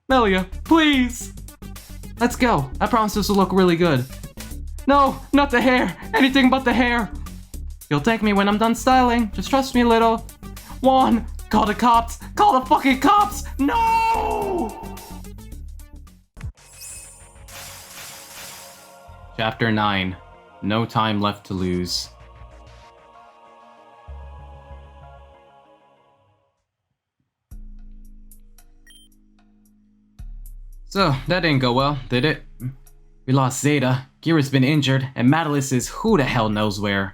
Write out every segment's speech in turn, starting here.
Melia, please! Let's go. I promise this will look really good. No, not the hair! Anything but the hair! You'll thank me when I'm done styling. Just trust me a little. Juan, call the cops! Call the fucking cops! No! Chapter 9. No time left to lose. So, that didn't go well, did it? We lost Zeta, Gira's been injured, and Madalis is who the hell knows where.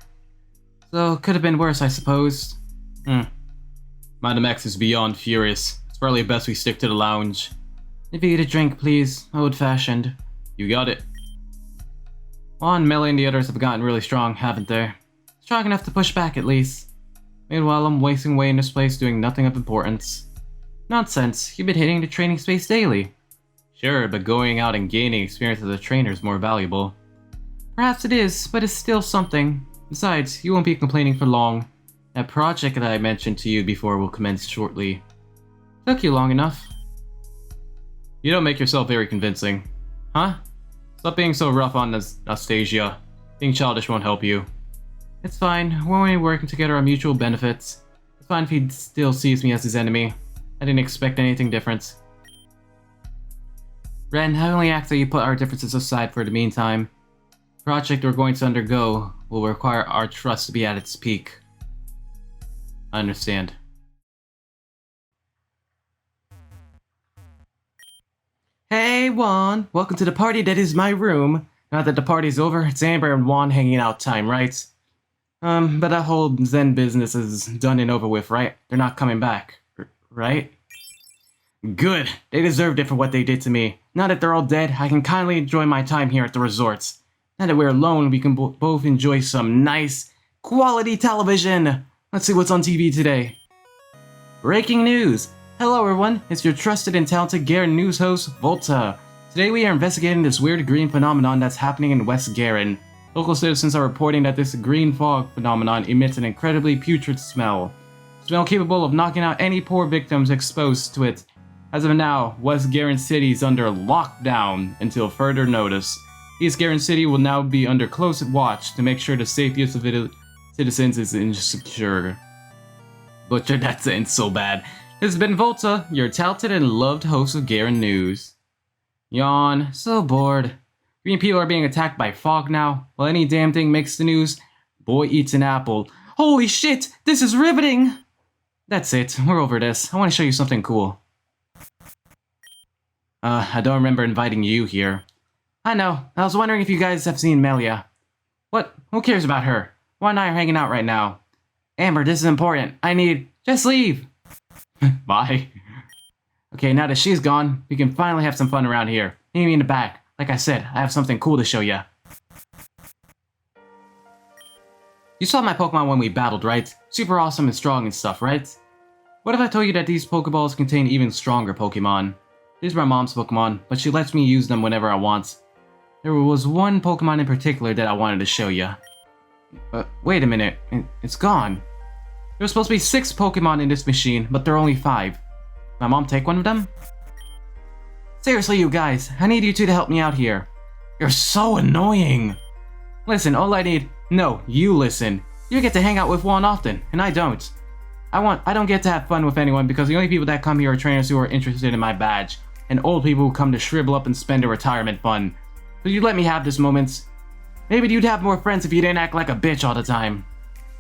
So, could have been worse, I suppose. Madam X is beyond furious. It's probably best we stick to the lounge. If you get a drink, please. Old-fashioned. You got it. Juan, Melia, and the others have gotten really strong, haven't they? Strong enough to push back, at least. Meanwhile, I'm wasting away in this place doing nothing of importance. Nonsense. You've been hitting the training space daily. Sure, but going out and gaining experience as a trainer is more valuable. Perhaps it is, but it's still something. Besides, you won't be complaining for long. That project that I mentioned to you before will commence shortly. Took you long enough. You don't make yourself very convincing. Huh? Stop being so rough on Anastasia. Being childish won't help you. It's fine. We're only working together on mutual benefits. It's fine if he still sees me as his enemy. I didn't expect anything different. Ren, I only ask that you put our differences aside for the meantime. The project we're going to undergo will require our trust to be at its peak. I understand. Hey Juan, welcome to the party that is my room. Now that the party's over, it's Amber and Juan hanging out time, right? But that whole Zen business is done and over with, right? They're not coming back, right? Good. They deserved it for what they did to me. Now that they're all dead, I can kindly enjoy my time here at the resorts. Now that we're alone, we can both enjoy some nice, quality television. Let's see what's on TV today. Breaking news! Hello everyone, it's your trusted and talented Garen news host, Volta. Today we are investigating this weird green phenomenon that's happening in West Garen. Local citizens are reporting that this green fog phenomenon emits an incredibly putrid smell. Smell capable of knocking out any poor victims exposed to it. As of now, West Garen City is under lockdown until further notice. East Garen City will now be under close watch to make sure the safety of citizens is ensured. Butcher, that ain't so bad. This has been Volta, your talented and loved host of Garen News. Yawn, so bored. Green people are being attacked by fog now. While any damn thing makes the news, boy eats an apple. Holy shit, this is riveting! That's it, we're over this. I want to show you something cool. I don't remember inviting you here. I know. I was wondering if you guys have seen Melia. What? Who cares about her? Juan and I are hanging out right now. Amber, this is important. Just leave. Bye. Okay, now that she's gone, we can finally have some fun around here. Meet me in the back. Like I said, I have something cool to show ya. You saw my Pokemon when we battled, right? Super awesome and strong and stuff, right? What if I told you that these Pokeballs contain even stronger Pokemon? These are my mom's Pokemon, but she lets me use them whenever I want. There was one Pokemon in particular that I wanted to show you. Wait a minute, it's gone. There was supposed to be 6 Pokemon in this machine, but there are only 5. My mom take one of them? Seriously, you guys, I need you two to help me out here. You're so annoying. Listen, all I need... No, you listen. You get to hang out with Juan often, and I don't. I don't get to have fun with anyone because the only people that come here are trainers who are interested in my badge, and old people who come to shrivel up and spend their retirement fund. So you let me have this moment. Maybe you'd have more friends if you didn't act like a bitch all the time.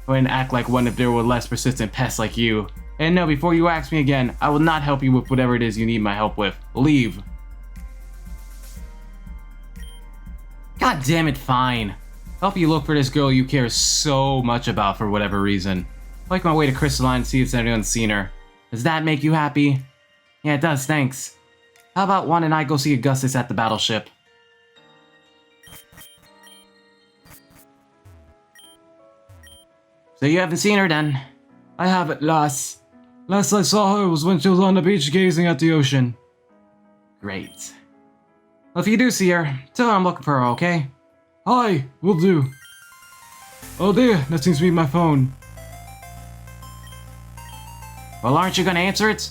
Or didn't act like one if there were less persistent pests like you. And no, before you ask me again, I will not help you with whatever it is you need my help with. Leave. God damn it, fine. Help you look for this girl you care so much about for whatever reason. Make my way to Crystalline to see if anyone's seen her. Does that make you happy? Yeah, it does, thanks. How about Juan and I go see Augustus at the battleship? So you haven't seen her then? I haven't, Last I saw her was when she was on the beach gazing at the ocean. Great. Well, if you do see her, tell her I'm looking for her, okay? Hi, will do. Oh dear, that seems to be my phone. Well, aren't you gonna answer it?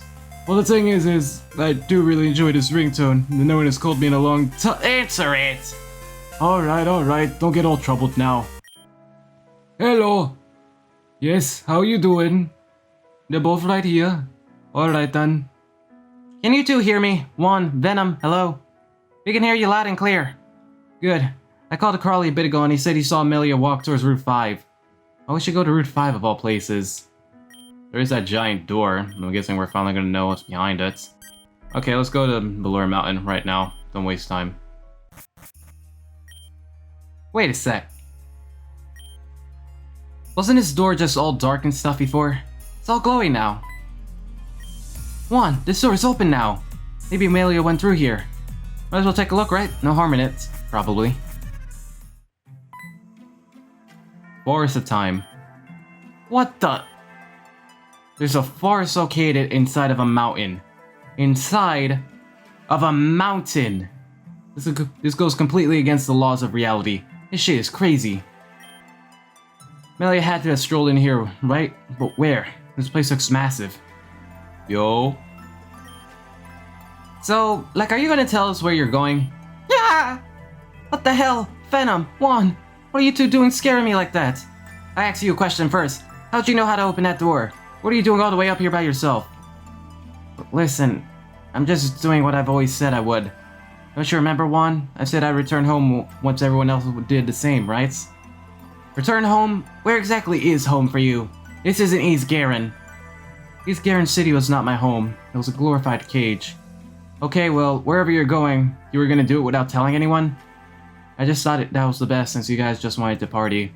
Well, the thing is I do really enjoy this ringtone. No one has called me in a long time. Answer it! Alright, don't get all troubled now. Hello! Yes, how you doing? They're both right here. Alright then. Can you two hear me? Juan, Venom, hello? We can hear you loud and clear. Good. I called Carly a bit ago and he said he saw Melia walk towards Route 5. Oh, we should go to Route 5 of all places. There is that giant door. I'm guessing we're finally gonna know what's behind it. Okay, let's go to Ballure Mountain right now. Don't waste time. Wait a sec. Wasn't this door just all dark and stuff before? It's all glowing now. Juan, this door is open now. Maybe Melia went through here. Might as well take a look, right? No harm in it. Probably. Forest of Time. What the? There's a forest located inside of a mountain. Inside of a mountain. This goes completely against the laws of reality. This shit is crazy. Melia had to have strolled in here, right? But where? This place looks massive. Yo. So, like, are you gonna tell us where you're going? Yeah! What the hell? Venom, Juan, what are you two doing scaring me like that? I asked you a question first. How'd you know how to open that door? What are you doing all the way up here by yourself? Listen, I'm just doing what I've always said I would. Don't you remember, Juan? I said I'd return home once everyone else did the same, right? Return home? Where exactly is home for you? This isn't East Garen. East Garen City was not my home. It was a glorified cage. Okay, well, wherever you're going, you were gonna do it without telling anyone? I just thought that was the best since you guys just wanted to party.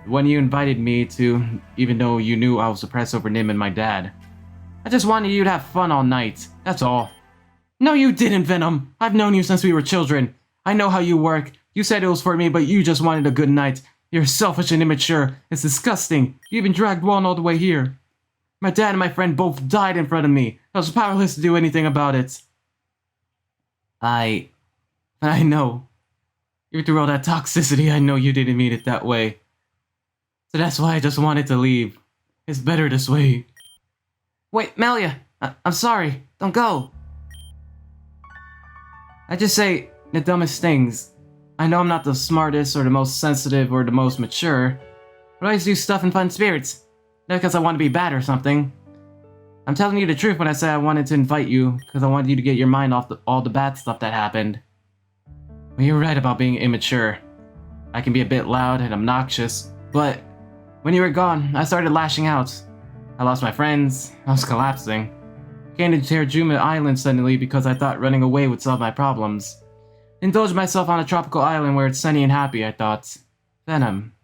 When you invited me to, even though you knew I was depressed over Nim and my dad. I just wanted you to have fun all night, that's all. No, you didn't, Venom. I've known you since we were children. I know how you work. You said it was for me, but you just wanted a good night. You're selfish and immature. It's disgusting. You even dragged Juan all the way here. My dad and my friend both died in front of me. I was powerless to do anything about it. I know. Even through all that toxicity, I know you didn't mean it that way. So that's why I just wanted to leave. It's better this way. Wait, Melia! I'm sorry. Don't go. I just say the dumbest things. I know I'm not the smartest or the most sensitive or the most mature, but I always do stuff in fun spirits. Not because I want to be bad or something. I'm telling you the truth when I say I wanted to invite you, because I wanted you to get your mind off all the bad stuff that happened. Well, you're right about being immature. I can be a bit loud and obnoxious, but when you were gone, I started lashing out. I lost my friends, I was collapsing. Came to Terjuma Island suddenly because I thought running away would solve my problems. Indulged myself on a tropical island where it's sunny and happy, I thought. Venom.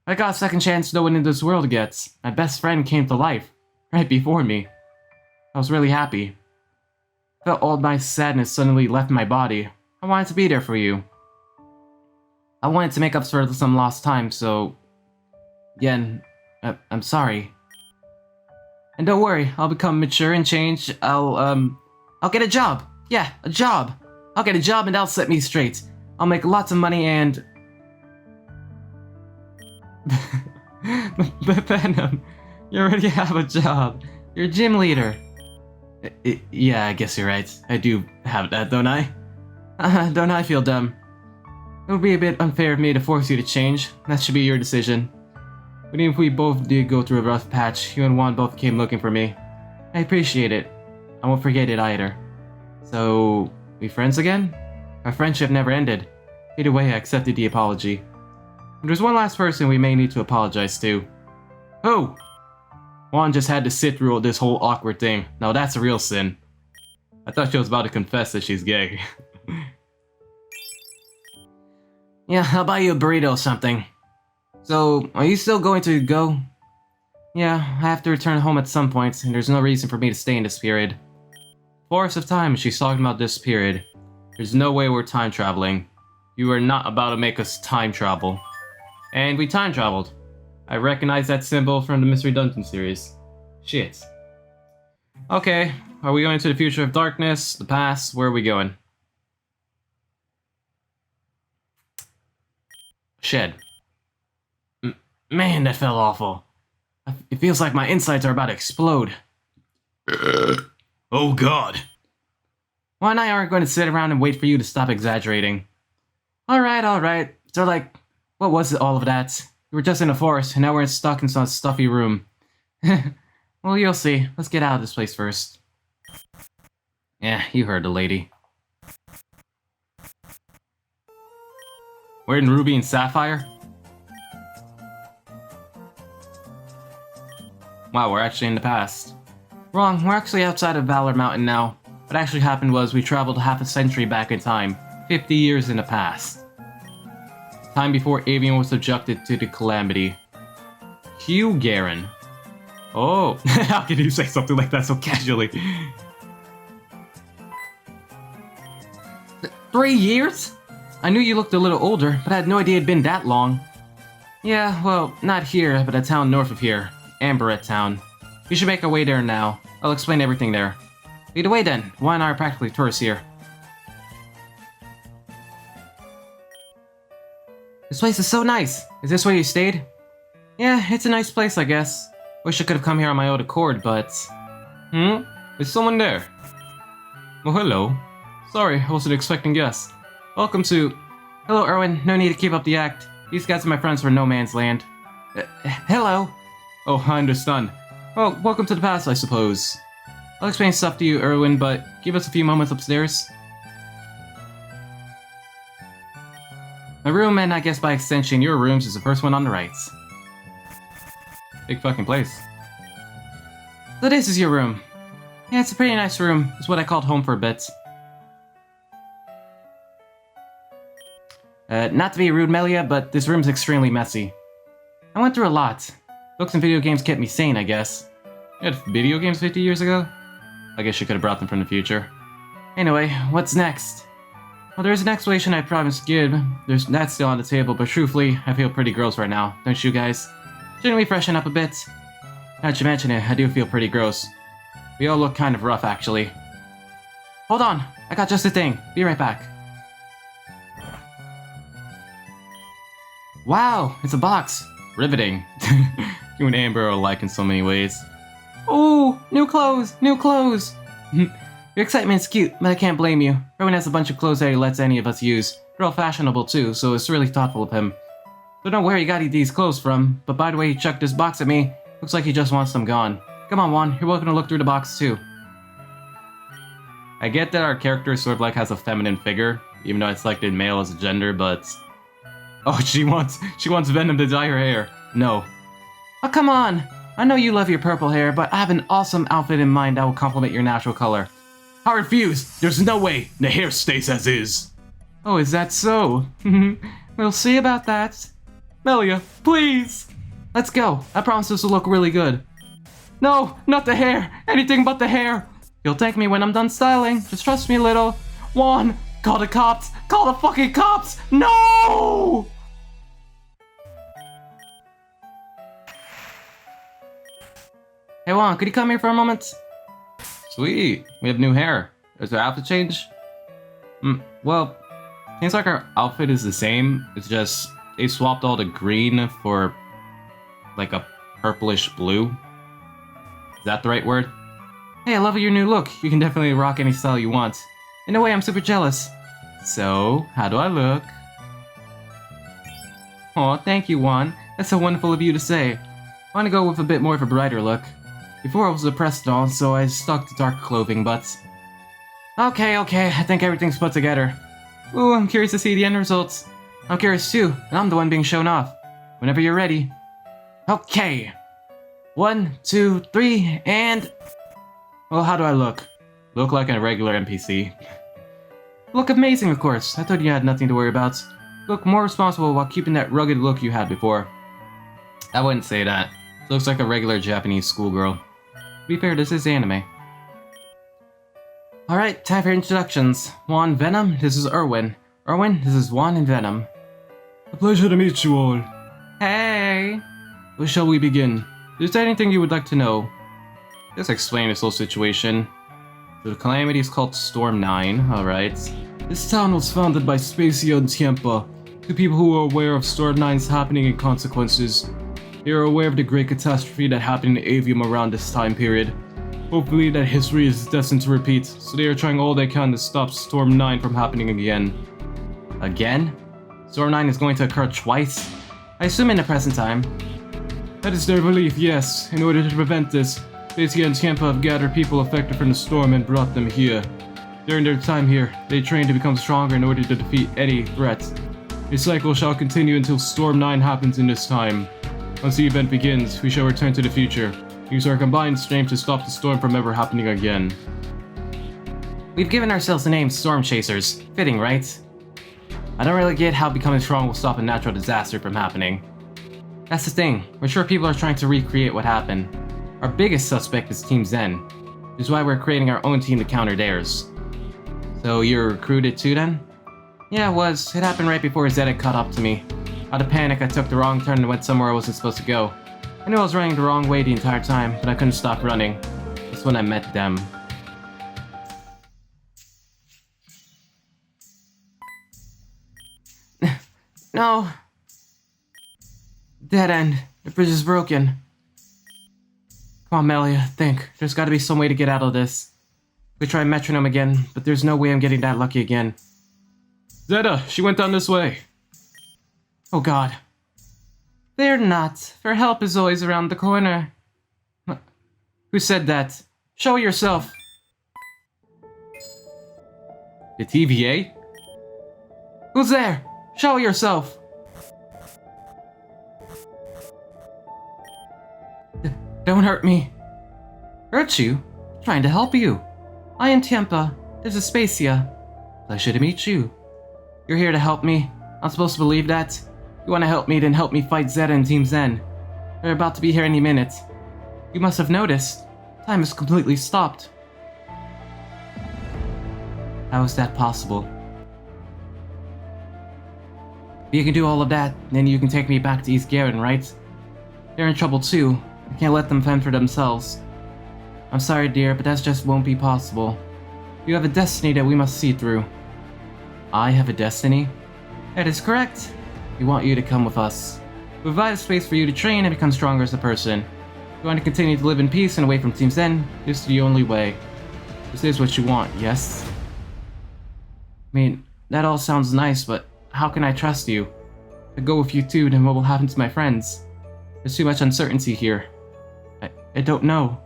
I got a second chance no one in this world gets. My best friend came to life, right before me. I was really happy. Felt all my sadness suddenly left my body. I wanted to be there for you. I wanted to make up for some lost time, so... Again, I'm sorry. And don't worry, I'll become mature and change. I'll get a job. Yeah, a job. I'll get a job and that'll set me straight. I'll make lots of money and... Venom, you already have a job. You're a gym leader. Yeah, I guess you're right. I do have that, don't I? Don't I feel dumb? It would be a bit unfair of me to force you to change. That should be your decision. But even if we both did go through a rough patch, you and Juan both came looking for me. I appreciate it. I won't forget it either. So, we friends again? Our friendship never ended. Either way, I accepted the apology. And there's one last person we may need to apologize to. Who? Juan just had to sit through this whole awkward thing. Now that's a real sin. I thought she was about to confess that she's gay. Yeah, I'll buy you a burrito or something. So, are you still going to go? Yeah, I have to return home at some point, and there's no reason for me to stay in this period. Forest of Time, she's talking about this period. There's no way we're time traveling. You are not about to make us time travel. And we time traveled. I recognize that symbol from the Mystery Dungeon series. Shit. Okay, are we going to the future of darkness, the past? Where are we going? Shed. Man, that felt awful. It feels like my insides are about to explode. Oh god. Juan and I aren't going to sit around and wait for you to stop exaggerating. Alright. So like, what was all of that? We were just in a forest, and now we're stuck in some stuffy room. Well, you'll see. Let's get out of this place first. Yeah, you heard the lady. We're in Ruby and Sapphire? Wow, we're actually in the past. Wrong, we're actually outside of Valor Mountain now. What actually happened was we traveled half a century back in time, 50 years in the past. Time before Avian was subjected to the calamity. Hugh Garen. Oh, how can you say something like that so casually? 3 years? I knew you looked a little older, but I had no idea it'd been that long. Yeah, well, not here, but a town north of here. Amberette Town. We should make our way there now. I'll explain everything there. Lead the way then. Juan and I are practically tourists here. This place is so nice. Is this where you stayed? Yeah, it's a nice place, I guess. Wish I could have come here on my own accord, but... Is someone there? Well, hello. Sorry, I wasn't expecting guests. Welcome to... Hello, Erwin. No need to keep up the act. These guys are my friends from No Man's Land. Hello. Oh, I understand. Well, welcome to the past, I suppose. I'll explain stuff to you, Erwin, but give us a few moments upstairs. My room, and I guess by extension your rooms, is the first one on the right. Big fucking place. So this is your room. Yeah, it's a pretty nice room. It's what I called home for a bit. Not to be rude, Melia, but this room's extremely messy. I went through a lot. Books and video games kept me sane, I guess. You had video games 50 years ago? I guess you could have brought them from the future. Anyway, what's next? Well, there's an explanation I promised to give. That's still on the table, but truthfully, I feel pretty gross right now. Don't you guys? Shouldn't we freshen up a bit? Now that you mention it, I do feel pretty gross. We all look kind of rough, actually. Hold on, I got just the thing. Be right back. Wow, it's a box. Riveting. You and Amber are alike in so many ways. Oh, new clothes, new clothes. Your excitement's cute, but I can't blame you. Erwin has a bunch of clothes that he lets any of us use. They're all fashionable too, so it's really thoughtful of him. Don't know where he got these clothes from, but by the way he chucked this box at me, looks like he just wants them gone. Come on, Juan, you're welcome to look through the box too. I get that our character sort of like has a feminine figure, even though I selected male as a gender, but... Oh, she wants Venom to dye her hair. No. Oh, come on! I know you love your purple hair, but I have an awesome outfit in mind that will complement your natural color. I refuse! There's no way! The hair stays as is! Oh, is that so? We'll see about that. Melia, please! Let's go. I promise this will look really good. No, not the hair! Anything but the hair! You'll thank me when I'm done styling. Just trust me a little. Juan, call the cops! Call the fucking cops! No! Hey Juan, could you come here for a moment? Sweet, we have new hair. Is there outfit change? Well, seems like our outfit is the same. It's just, they swapped all the green for like a purplish blue. Is that the right word? Hey, I love your new look. You can definitely rock any style you want. In a way, I'm super jealous. So, how do I look? Aw, thank you, Juan. That's so wonderful of you to say. I want to go with a bit more of a brighter look. Before I was depressed and all, so I stuck to dark clothing, but... Okay, I think everything's put together. Ooh, I'm curious to see the end results. I'm curious too, and I'm the one being shown off. Whenever you're ready. Okay. 1, 2, 3, and... Well, how do I look? Look like a regular NPC. Look amazing, of course. I thought you had nothing to worry about. Look more responsible while keeping that rugged look you had before. I wouldn't say that. Looks like a regular Japanese schoolgirl. To be fair, this is anime. Alright, time for introductions. Juan, Venom, this is Erwin. Erwin, this is Juan and Venom. A pleasure to meet you all. Hey! Where shall we begin? Is there anything you would like to know? Just explain this whole situation. The calamity is called Storm 9, alright. This town was founded by Spacia and Tiempa, two people who are aware of Storm 9's happening and consequences. They are aware of the great catastrophe that happened in Avium around this time period. Hopefully that history is destined to repeat, so they are trying all they can to stop Storm 9 from happening again. Again? Storm 9 is going to occur twice? I assume in the present time. That is their belief, yes. In order to prevent this, Melia and Tampa have gathered people affected from the storm and brought them here. During their time here, they trained to become stronger in order to defeat any threat. This cycle shall continue until Storm 9 happens in this time. Once the event begins, we shall return to the future. Use our combined strength to stop the storm from ever happening again. We've given ourselves the name Storm Chasers. Fitting, right? I don't really get how becoming strong will stop a natural disaster from happening. That's the thing, we're sure people are trying to recreate what happened. Our biggest suspect is Team Zen, which is why we're creating our own team to counter theirs. So you're recruited too then? Yeah, it was. It happened right before Zed had caught up to me. Out of panic, I took the wrong turn and went somewhere I wasn't supposed to go. I knew I was running the wrong way the entire time, but I couldn't stop running. That's when I met them. No. Dead end. The bridge is broken. Come on, Melia, think. There's gotta be some way to get out of this. We try metronome again, but there's no way I'm getting that lucky again. Zeta, she went down this way. Oh god. They're not. For help is always around the corner. Who said that? Show yourself. The TVA? Who's there? Show yourself. Don't hurt me. Hurt you? Trying to help you. I am Tampa. This is Spacia. Pleasure to meet you. You're here to help me. I'm supposed to believe that? You want to help me, then help me fight Zeta and Team Zen. They're about to be here any minute. You must have noticed. Time is completely stopped. How is that possible? If you can do all of that, then you can take me back to East Garen, right? They're in trouble too. I can't let them fend for themselves. I'm sorry, dear, but that just won't be possible. You have a destiny that we must see through. I have a destiny? That is correct. We want you to come with us. We provide a space for you to train and become stronger as a person. If you want to continue to live in peace and away from Team Zen, this is the only way. This is what you want, yes? I mean, that all sounds nice, but how can I trust you? If I go with you too, then what will happen to my friends? There's too much uncertainty here. I don't know.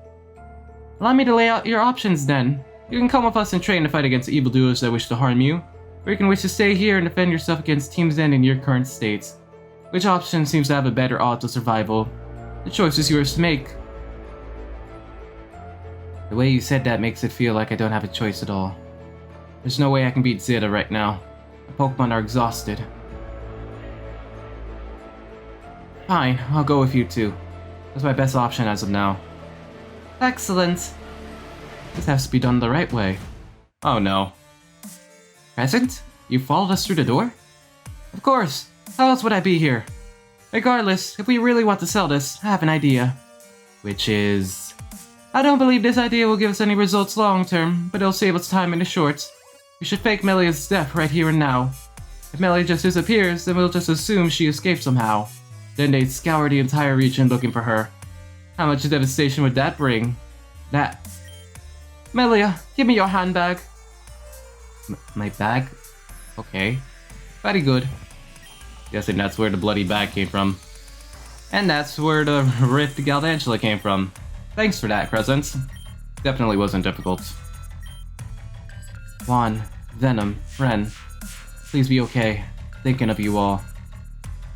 Allow me to lay out your options then. You can come with us and train to fight against evildoers that wish to harm you, or you can wish to stay here and defend yourself against Team Zen in your current state. Which option seems to have a better odds of survival? The choice is yours to make. The way you said that makes it feel like I don't have a choice at all. There's no way I can beat Zeta right now. The Pokemon are exhausted. Fine, I'll go with you too. That's my best option as of now. Excellent. This has to be done the right way. Oh no. Present? You followed us through the door? Of course. How else would I be here? Regardless, if we really want to sell this, I have an idea. Which is... I don't believe this idea will give us any results long term, but it'll save us time in the short. We should fake Melia's death right here and now. If Melia just disappears, then we'll just assume she escaped somehow. Then they'd scour the entire region looking for her. How much devastation would that bring? That... Melia, give me your handbag. My bag? Okay. Very good. Guessing that's where the bloody bag came from. And that's where the Rift Galvantula came from. Thanks for that, Crescent. Definitely wasn't difficult. Juan, Venom, Ren. Please be okay. Thinking of you all.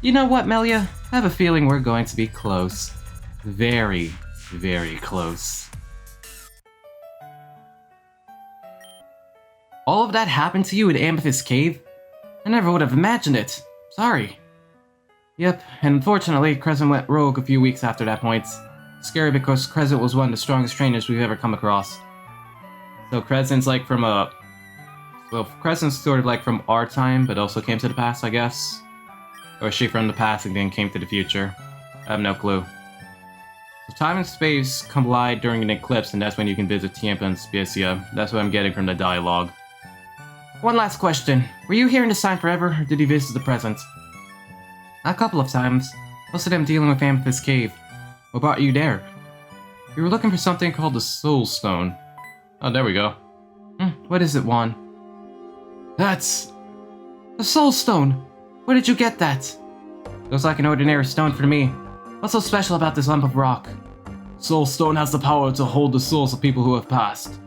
You know what, Melia? I have a feeling we're going to be close. Very, very close. All of that happened to you in Amethyst Cave? I never would have imagined it. Sorry. Yep, and unfortunately, Crescent went rogue a few weeks after that point. Scary because Crescent was one of the strongest trainers we've ever come across. So Crescent's like from a... Well, Crescent's sort of like from our time, but also came to the past, I guess? Or is she from the past and then came to the future? I have no clue. So time and space collide during an eclipse, and that's when you can visit Tampa and Spacia. That's what I'm getting from the dialogue. One last question. Were you here in this time forever, or did you visit the present? A couple of times. Most of them dealing with Amethyst Cave. What brought you there? We were looking for something called the Soul Stone. Oh, there we go. What is it, Juan? That's... the Soul Stone! Where did you get that? Looks like an ordinary stone for me. What's so special about this lump of rock? Soul Stone has the power to hold the souls of people who have passed.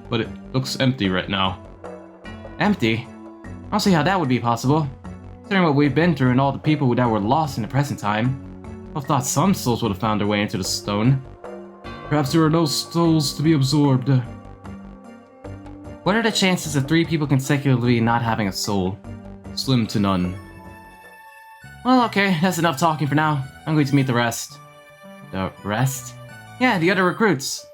But it looks empty right now. Empty? I don't see how that would be possible. Considering what we've been through and all the people that were lost in the present time, I've thought some souls would have found their way into the stone. Perhaps there are no souls to be absorbed. What are the chances of 3 people consecutively not having a soul? Slim to none. Well, okay, that's enough talking for now. I'm going to meet the rest. The rest? Yeah, the other recruits.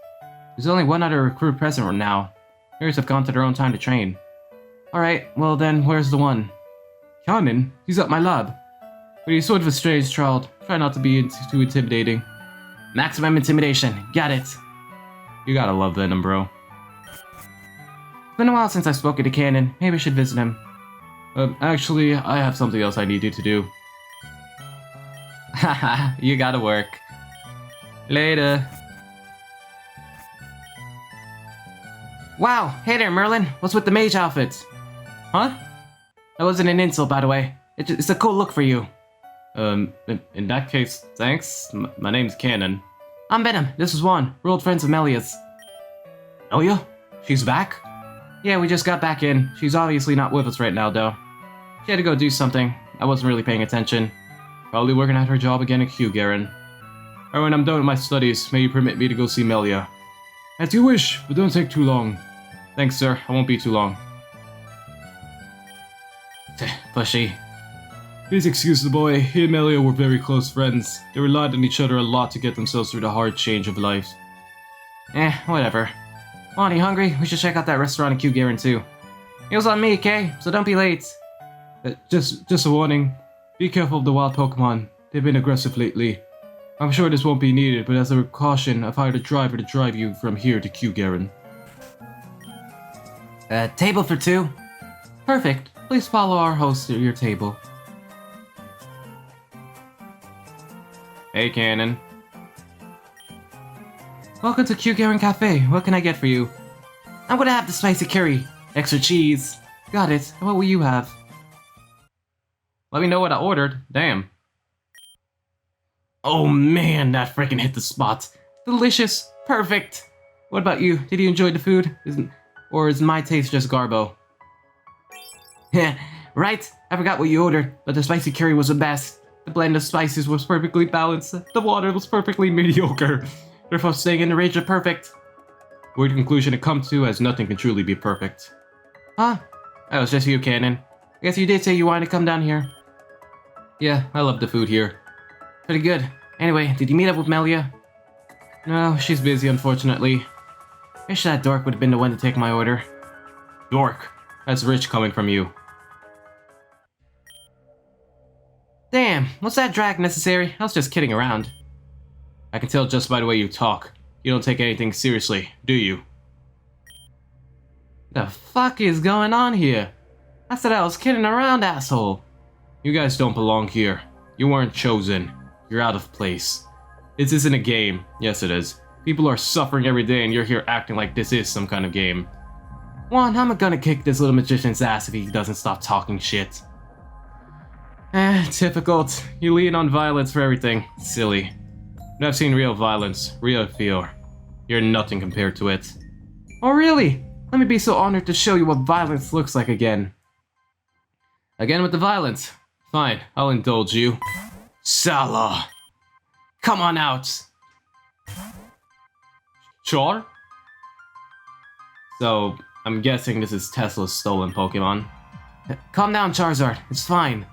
There's only one other recruit present right now. The others have gone to their own time to train. Alright, well then, where's the one? Kanon? He's at my lab. But he's sort of a strange child. Try not to be too intimidating. Maximum intimidation. Got it. You gotta love Venom, bro. It's been a while since I've spoken to Kanon. Maybe I should visit him. Actually, I have something else I need you to do. Haha, you gotta work. Later. Wow, hey there, Merlin. What's with the mage outfit? Huh? That wasn't an insult, by the way. It's a cool look for you. In that case, thanks. My name's Kanon. I'm Venom. This is Juan. We're old friends of Melia's. Melia? She's back? Yeah, we just got back in. She's obviously not with us right now, though. She had to go do something. I wasn't really paying attention. Probably working at her job again at Garen. Or when I'm done with my studies, may you permit me to go see Melia? As you wish, but don't take too long. Thanks, sir. I won't be too long. Pushy. Please excuse the boy. He and Melia were very close friends. They relied on each other a lot to get themselves through the hard change of life. Whatever. Juan, you hungry? We should check out that restaurant in Garen too. Meal's on me, okay? So don't be late. Just a warning. Be careful of the wild Pokemon. They've been aggressive lately. I'm sure this won't be needed, but as a precaution, I've hired a driver to drive you from here to Garen. Table for 2? Perfect. Please follow our host to your table. Hey, Kanon. Welcome to Garen Cafe. What can I get for you? I'm gonna have the spicy curry. Extra cheese. Got it. What will you have? Let me know what I ordered. Damn. Oh man, that freaking hit the spot. Delicious. Perfect. What about you? Did you enjoy the food? Or is my taste just garbo? Right? I forgot what you ordered, but the spicy curry was the best. The blend of spices was perfectly balanced. The water was perfectly mediocre. Therefore, staying in the range of perfect. Weird conclusion to come to, as nothing can truly be perfect. Huh? That was just you, Kanon. I guess you did say you wanted to come down here. Yeah, I love the food here. Pretty good. Anyway, did you meet up with Melia? No, she's busy, unfortunately. Wish that dork would have been the one to take my order. Dork? That's rich coming from you. Damn, was that drag necessary? I was just kidding around. I can tell just by the way you talk. You don't take anything seriously, do you? The fuck is going on here? I said I was kidding around, asshole. You guys don't belong here. You weren't chosen. You're out of place. This isn't a game. Yes, it is. People are suffering every day and you're here acting like this is some kind of game. Juan, I'm gonna kick this little magician's ass if he doesn't stop talking shit. Difficult. You lean on violence for everything. Silly. But I've seen real violence, real fear. You're nothing compared to it. Oh really? Let me be so honored to show you what violence looks like again. Again with the violence. Fine, I'll indulge you. Salah! Come on out! Char? So, I'm guessing this is Tesla's stolen Pokemon. Calm down, Charizard. It's fine.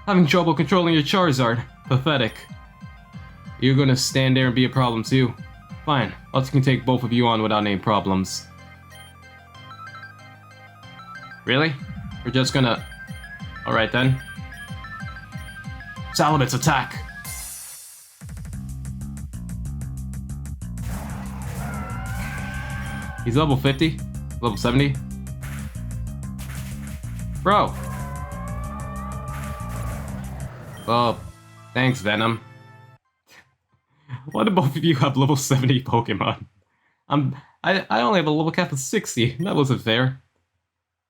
Having trouble controlling your Charizard. Pathetic. You're gonna stand there and be a problem too. Fine, I can take both of you on without any problems. Really? We're just gonna... Alright then. Salamence, attack! He's level 50? Level 70? Bro! Well, thanks, Venom. Why do both of you have level 70 Pokemon? I only have a level cap of 60. That wasn't fair.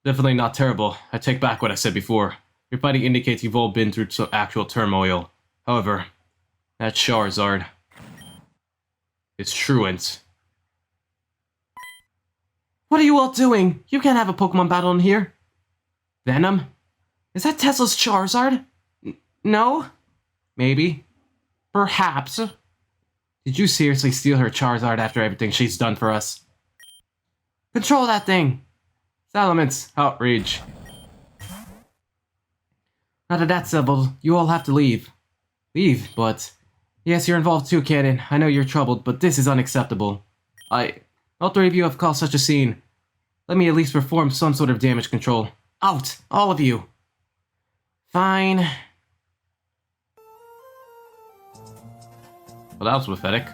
Definitely not terrible. I take back what I said before. Your fighting indicates you've all been through actual turmoil. However, that Charizard is truant. What are you all doing? You can't have a Pokemon battle in here. Venom? Is that Tesla's Charizard? No? Maybe. Perhaps. Did you seriously steal her Charizard after everything she's done for us? Control that thing! Salamence, outrage. Now that that's settled, you all have to leave. Leave, but... Yes, you're involved too, Kanon. I know you're troubled, but this is unacceptable. All three of you have caused such a scene. Let me at least perform some sort of damage control. Out! All of you! Fine. Well, that was pathetic.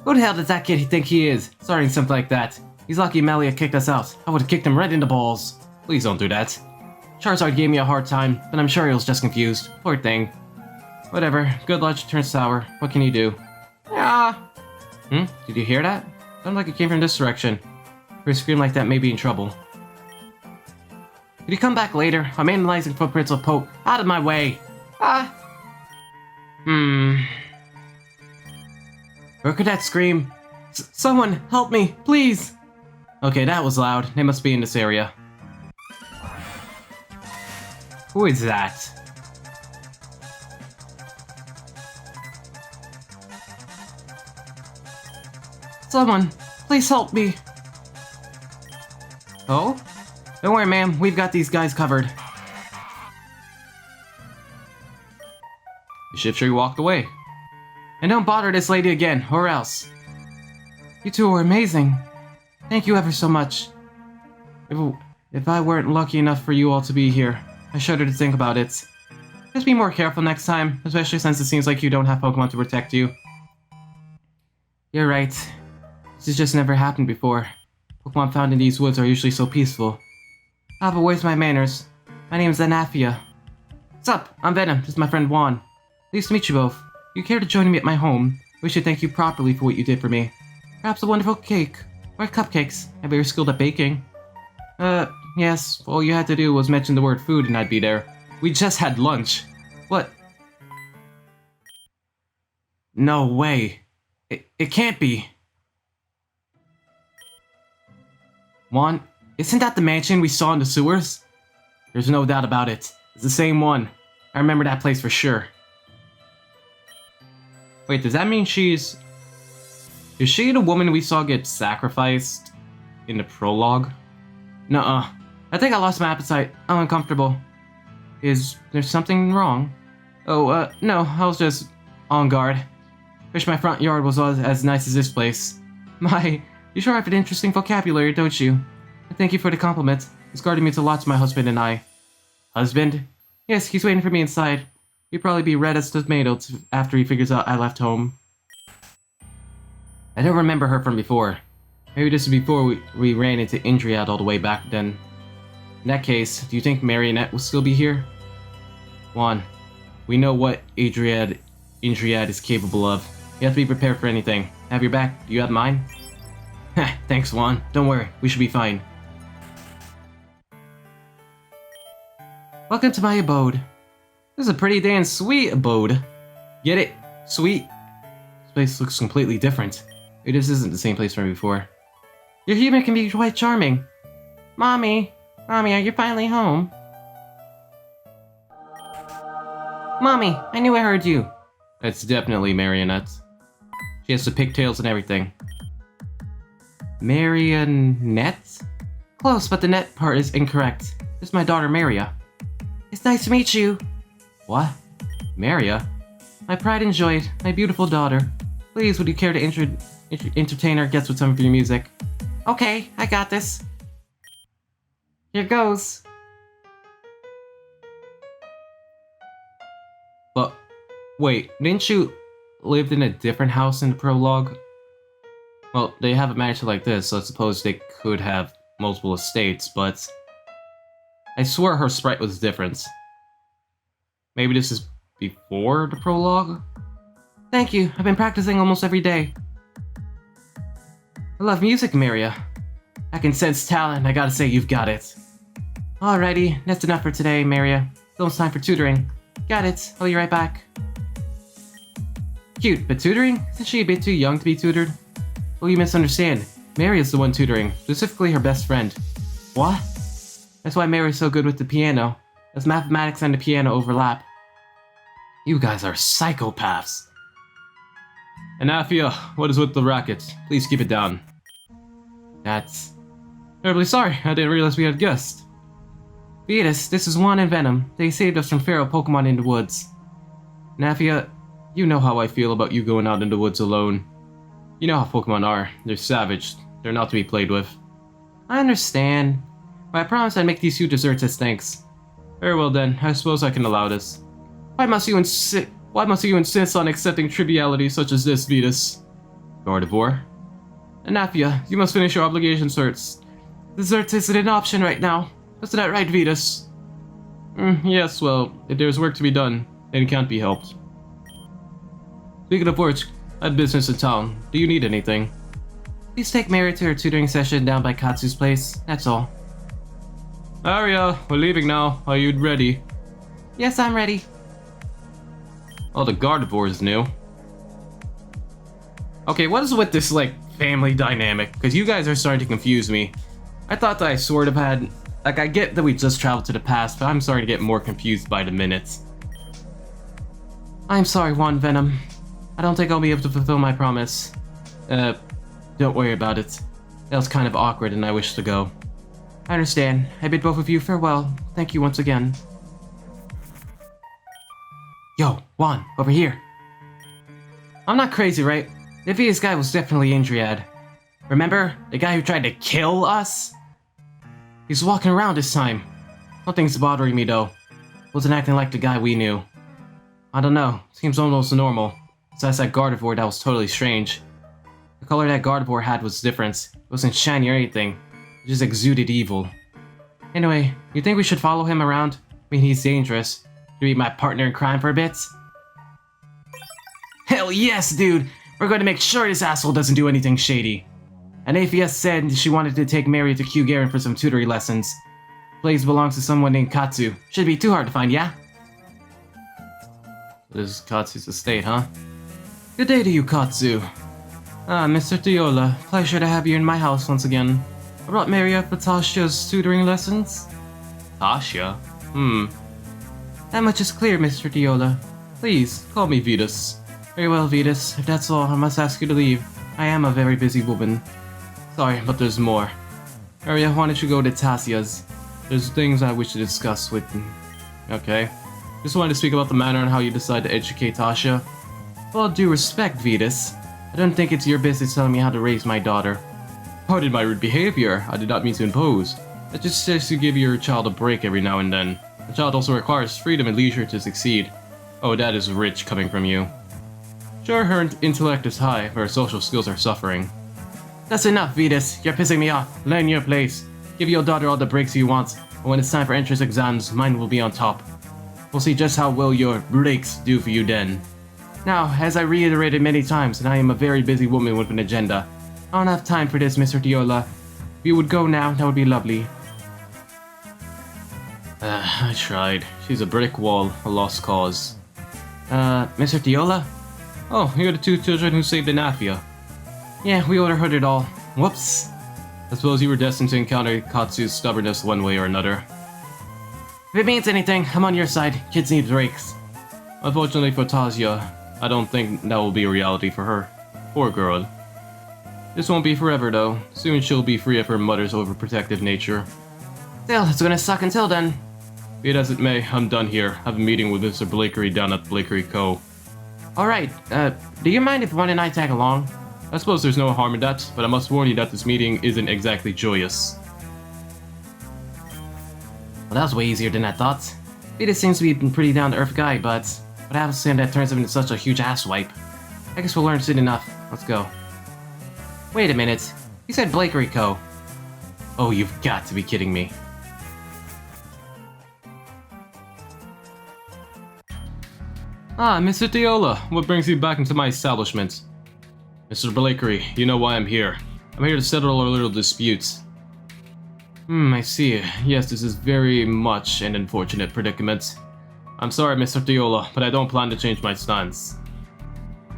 Who the hell does that kid think he is? Starting something like that. He's lucky Melia kicked us out. I would've kicked him right in the balls. Please don't do that. Charizard gave me a hard time, but I'm sure he was just confused. Poor thing. Whatever. Good luck turns sour. What can you do? Yeah. Did you hear that? Sounded like it came from this direction. If we scream like that, may be in trouble. Could you come back later? I'm analyzing footprints of Poke. Out of my way! Where could that scream? Someone, help me, please! Okay, that was loud. They must be in this area. Who is that? Someone, please help me. Oh? Don't worry, ma'am. We've got these guys covered. The Shift Tree walked away. And don't bother this lady again, or else. You two are amazing. Thank you ever so much. If I weren't lucky enough for you all to be here, I shudder to think about it. Just be more careful next time, especially since it seems like you don't have Pokemon to protect you. You're right. This has just never happened before. Pokemon found in these woods are usually so peaceful. Ah, but where's my manners? My name is Anafia. What's up? I'm Venom. This is my friend Juan. Pleased to meet you both. If you care to join me at my home, we should thank you properly for what you did for me. Perhaps a wonderful cake. Or cupcakes. I bet you're skilled at baking. Yes. All you had to do was mention the word food and I'd be there. We just had lunch. What? No way. It can't be. Juan, isn't that the mansion we saw in the sewers? There's no doubt about it. It's the same one. I remember that place for sure. Wait, does that mean she's... Is she the woman we saw get sacrificed in the prologue? Nuh-uh. I think I lost my appetite. I'm uncomfortable. Is there something wrong? Oh, no. I was just on guard. Wish my front yard was as nice as this place. You sure have an interesting vocabulary, don't you? Thank you for the compliment. This garden means a lot to my husband and I. Husband? Yes, he's waiting for me inside. He'd probably be red as tomatoes after he figures out I left home. I don't remember her from before. Maybe this is before we ran into Indriad all the way back then. In that case, do you think Marionette will still be here? Juan, we know what Indriad is capable of. You have to be prepared for anything. Have your back. Do you have mine? Thanks, Juan. Don't worry. We should be fine. Welcome to my abode. This is a pretty damn sweet abode. Get it? Sweet? This place looks completely different. This isn't the same place from before. Your humor can be quite charming. Mommy, are you finally home? Mommy, I knew I heard you. That's definitely Marionette. She has the pigtails and everything. Marionette? Close, but the net part is incorrect. This is my daughter, Melia. It's nice to meet you. What? Melia? My pride and joy, my beautiful daughter. Please, would you care to entertain our guests with some of your music? Okay, I got this. Here goes. But, wait, didn't you live in a different house in the prologue? Well, they have a mansion like this, so I suppose they could have multiple estates, but I swear her sprite was different. Maybe this is before the prologue? Thank you. I've been practicing almost every day. I love music, Melia. I can sense talent. I gotta say, you've got it. Alrighty, that's enough for today, Melia. It's almost time for tutoring. Got it. I'll be right back. Cute, but tutoring? Isn't she a bit too young to be tutored? Well, you misunderstand. Maria's the one tutoring, specifically her best friend. What? That's why Mary's so good with the piano, as mathematics and the piano overlap. You guys are psychopaths. Anafia, what is with the racket? Please keep it down. That's... terribly sorry, I didn't realize we had guests. Vetus, this is Juan and Venom. They saved us from feral Pokemon in the woods. Anafia, you know how I feel about you going out in the woods alone. You know how Pokemon are. They're savage. They're not to be played with. I understand. But I promise I'd make these two desserts as thanks. Very well then, I suppose I can allow this. Why must you insist on accepting trivialities such as this, Vetus? Gardevoir. Anafia, you must finish your obligations first. Dessert isn't an option right now. Isn't that right, Vetus? Yes, well, if there's work to be done, then it can't be helped. Speaking of which, I have business in town. Do you need anything? Please take Mary to her tutoring session down by Katsu's place. That's all. Aria, we're leaving now. Are you ready? Yes, I'm ready. Oh, the Gardevoir is new. Okay, what is with this, like, family dynamic? Because you guys are starting to confuse me. I thought that I sort of had... like, I get that we just traveled to the past, but I'm starting to get more confused by the minute. I'm sorry, Juan Venom. I don't think I'll be able to fulfill my promise. Don't worry about it. That was kind of awkward and I wish to go. I understand. I bid both of you farewell. Thank you once again. Yo, Juan, over here. I'm not crazy, right? The Vias guy was definitely Indriad. Remember? The guy who tried to kill us? He's walking around this time. Nothing's bothering me though. Wasn't acting like the guy we knew. I don't know. Seems almost normal. Besides that Gardevoir, that was totally strange. The color that Gardevoir had was different. It wasn't shiny or anything. It just exuded evil. Anyway, you think we should follow him around? I mean, he's dangerous. Should we be my partner in crime for a bit? Hell yes, dude! We're going to make sure this asshole doesn't do anything shady. And Afia said she wanted to take Mary to Q Garen for some tutoring lessons. Place belongs to someone named Katsu. Should be too hard to find, yeah? This is Katsu's estate, huh? Good day to you, Katsu. Ah, Mr. Diola. Pleasure to have you in my house once again. I brought Mary up for Tasha's tutoring lessons. Tasha? That much is clear, Mr. Diola. Please, call me Vetus. Very well, Vetus. If that's all, I must ask you to leave. I am a very busy woman. Sorry, but there's more. Aria, why don't you go to Tasia's? There's things I wish to discuss with... Okay. Just wanted to speak about the manner on how you decide to educate Tasha. With all due respect, Vetus, I don't think it's your business telling me how to raise my daughter. Pardon my rude behavior, I did not mean to impose. I just suggest you give your child a break every now and then. The child also requires freedom and leisure to succeed. Oh, that is rich coming from you. Sure, her intellect is high, but her social skills are suffering. That's enough, Vetus. You're pissing me off. Learn your place. Give your daughter all the breaks you want, and when it's time for entrance exams, mine will be on top. We'll see just how well your breaks do for you then. Now, as I reiterated many times, and I am a very busy woman with an agenda. I don't have time for this, Mr. Diola. If you would go now, that would be lovely. I tried. She's a brick wall, a lost cause. Mr. Diola? Oh, you're the two children who saved Anafia. Yeah, we overheard it all. Whoops. I suppose you were destined to encounter Katsu's stubbornness one way or another. If it means anything, I'm on your side. Kids need breaks. Unfortunately for Tasia, I don't think that will be a reality for her. Poor girl. This won't be forever though. Soon she'll be free of her mother's overprotective nature. Still, it's gonna suck until then. Be it as it may, I'm done here. I have a meeting with Mr. Blakery down at Blakery Co. Alright, do you mind if Juan and I tag along? I suppose there's no harm in that, but I must warn you that this meeting isn't exactly joyous. Well, that was way easier than I thought. Vetus seems to be a pretty down-to-earth guy, but what happens to him that turns him into such a huge asswipe? I guess we'll learn soon enough. Let's go. Wait a minute. You said Blakery Co. Oh, you've got to be kidding me. Ah, Mr. Diola, what brings you back into my establishment? Mr. Blakery, you know why I'm here. I'm here to settle our little disputes. I see. Yes, this is very much an unfortunate predicament. I'm sorry, Mr. Diola, but I don't plan to change my stance.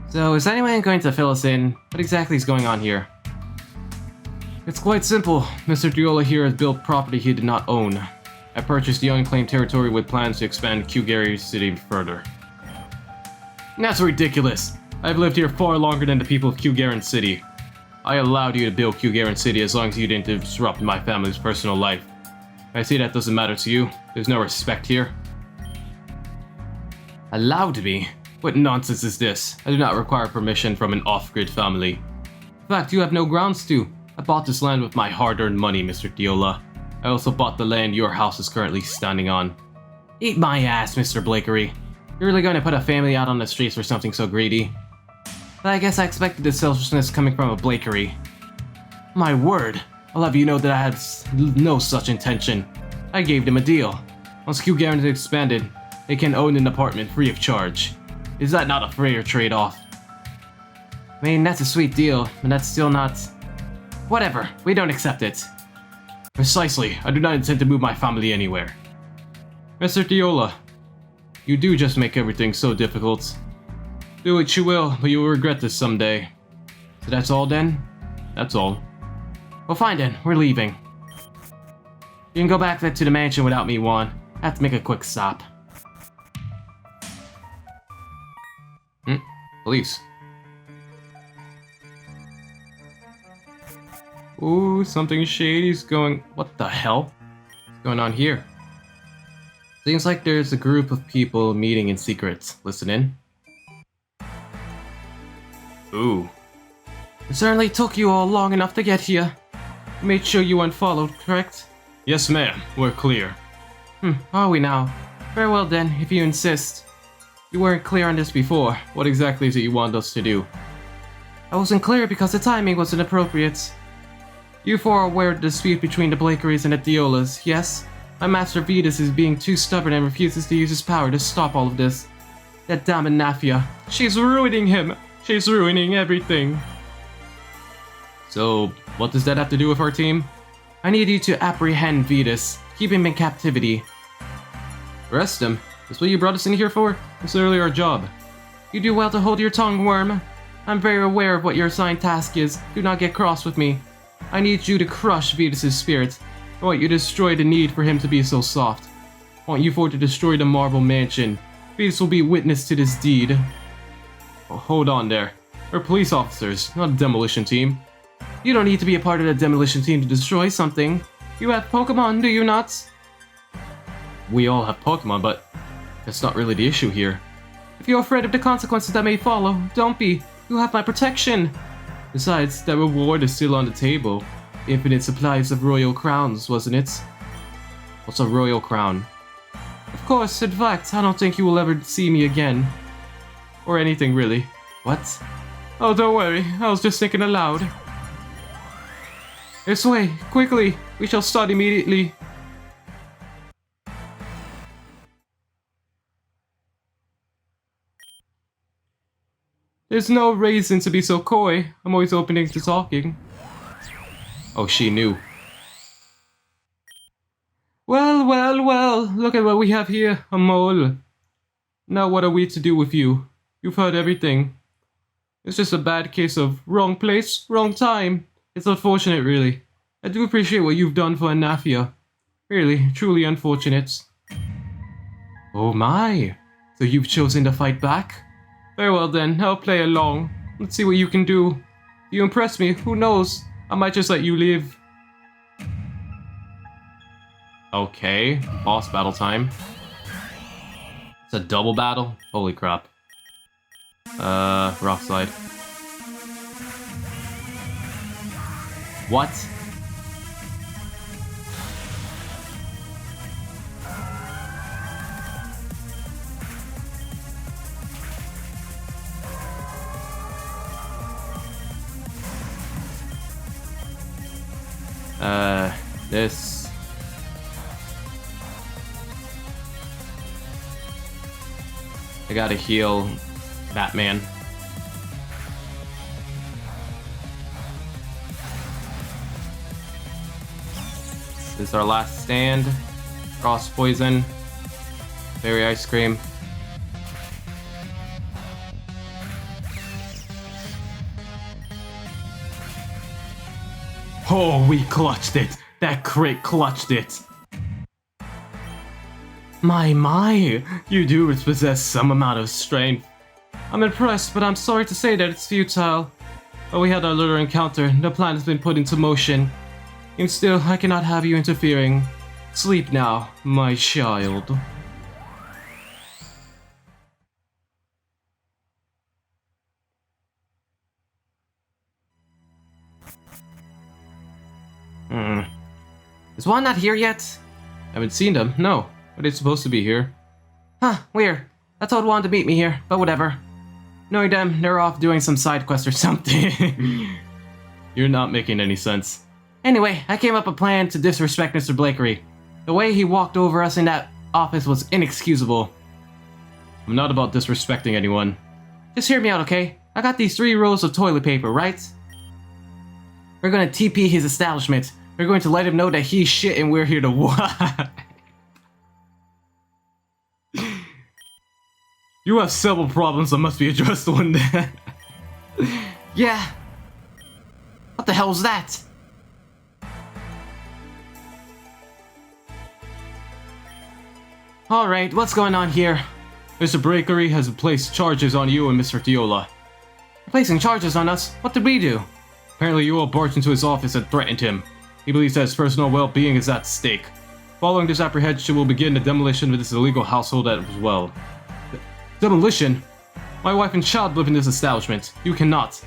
So, is anyone going to fill us in? What exactly is going on here? It's quite simple. Mr. Diola here has built property he did not own. I purchased the unclaimed territory with plans to expand Q-Gary City further. That's ridiculous! I've lived here far longer than the people of Q-Garen City. I allowed you to build Q-Garen City as long as you didn't disrupt my family's personal life. I see that doesn't matter to you. There's no respect here. Allowed me? What nonsense is this? I do not require permission from an off-grid family. In fact, you have no grounds to. I bought this land with my hard-earned money, Mr. Diola. I also bought the land your house is currently standing on. Eat my ass, Mr. Blakery. You're really going to put a family out on the streets for something so greedy? But I guess I expected this selfishness coming from a Blakery. My word! I'll have you know that I had no such intention. I gave them a deal. Once Q-Garen is expanded, they can own an apartment free of charge. Is that not a fair trade-off? I mean, that's a sweet deal, but that's still not... Whatever, we don't accept it. Precisely, I do not intend to move my family anywhere. Mr. Diola, you do just make everything so difficult. Do what you will, but you will regret this someday. So that's all then? That's all. Well fine then, we're leaving. You can go back to the mansion without me, Juan. I have to make a quick stop. Police. Ooh, something shady's going... What the hell? What's going on here? Seems like there's a group of people meeting in secret. Listen in. Ooh. It certainly took you all long enough to get here. You made sure you weren't followed, correct? Yes, ma'am. We're clear. Are we now? Very well then, if you insist. You weren't clear on this before. What exactly is it you want us to do? I wasn't clear because the timing wasn't appropriate. You four are aware of the dispute between the Blakeries and the Diolas, yes? My master Vetus is being too stubborn and refuses to use his power to stop all of this. That damn Nafia. She's ruining him. She's ruining everything. So, what does that have to do with our team? I need you to apprehend Vetus. Keep him in captivity. Arrest him? Is what you brought us in here for? It's literally our job. You do well to hold your tongue, worm. I'm very aware of what your assigned task is. Do not get cross with me. I need you to crush Vetus' spirit. I want you to destroy the need for him to be so soft. I want you four to destroy the Marble Mansion. Vetus will be witness to this deed. Oh, hold on there. We're police officers, not a demolition team. You don't need to be a part of the demolition team to destroy something. You have Pokemon, do you not? We all have Pokemon, but that's not really the issue here. If you're afraid of the consequences that may follow, don't be. You have my protection. Besides, that reward is still on the table. Infinite supplies of royal crowns, wasn't it? What's a royal crown? Of course, in fact, I don't think you will ever see me again. Or anything, really. What? Oh, don't worry, I was just thinking aloud. This way, quickly! We shall start immediately. There's no reason to be so coy. I'm always opening to talking. Oh, she knew. Well, well, well. Look at what we have here. A mole. Now what are we to do with you? You've heard everything. It's just a bad case of wrong place, wrong time. It's unfortunate, really. I do appreciate what you've done for Anafia. Really, truly unfortunate. Oh my. So you've chosen to fight back? Very well then, I'll play along. Let's see what you can do. If you impress me, who knows? I might just let you live. Okay, boss battle time. It's a double battle? Holy crap. Rock slide. What? This. I gotta heal Batman. This is our last stand. Frost poison. Berry ice cream. Oh, we clutched it! That crit clutched it! My, you do possess some amount of strength. I'm impressed, but I'm sorry to say that it's futile. But we had our little encounter, the plan has been put into motion. And still, I cannot have you interfering. Sleep now, my child. Is Juan not here yet? Haven't seen them, no. Are they supposed to be here? Huh, weird. I told Juan to meet me here, but whatever. Knowing them, they're off doing some side quest or something. You're not making any sense. Anyway, I came up with a plan to disrespect Mr. Blakery. The way he walked over us in that office was inexcusable. I'm not about disrespecting anyone. Just hear me out, okay? I got these 3 rolls of toilet paper, right? We're gonna TP his establishment. We're going to let him know that he's shit and we're here to what? You have several problems that must be addressed one day. Yeah. What the hell was that? Alright, what's going on here? Mr. Blakery has placed charges on you and Mr. Diola. Placing charges on us? What did we do? Apparently you all barged into his office and threatened him. He believes that his personal well-being is at stake. Following this apprehension, we'll begin the demolition of this illegal household as well. Demolition? My wife and child live in this establishment. You cannot.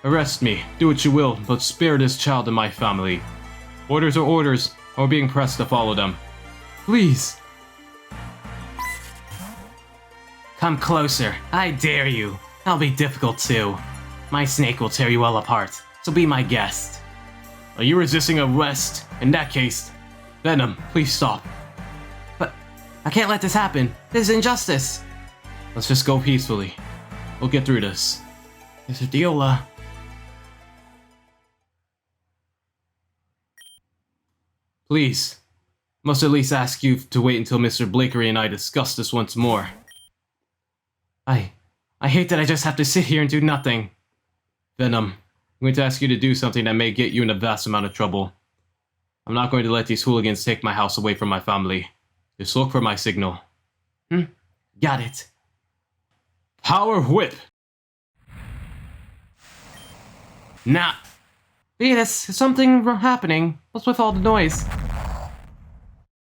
Arrest me, do what you will, but spare this child and my family. Orders are orders, and we're being pressed to follow them. Please. Come closer, I dare you. That'll be difficult too. My snake will tear you all apart, so be my guest. Are you resisting arrest? In that case, Venom, please stop. But I can't let this happen. This is injustice. Let's just go peacefully. We'll get through this. Mr. Diola. Please. Must at least ask you to wait until Mr. Blakery and I discuss this once more. I hate that I just have to sit here and do nothing. Venom, I'm going to ask you to do something that may get you in a vast amount of trouble. I'm not going to let these hooligans take my house away from my family. Just look for my signal. Got it. Power Whip! Nah. Venus, is something happening? What's with all the noise?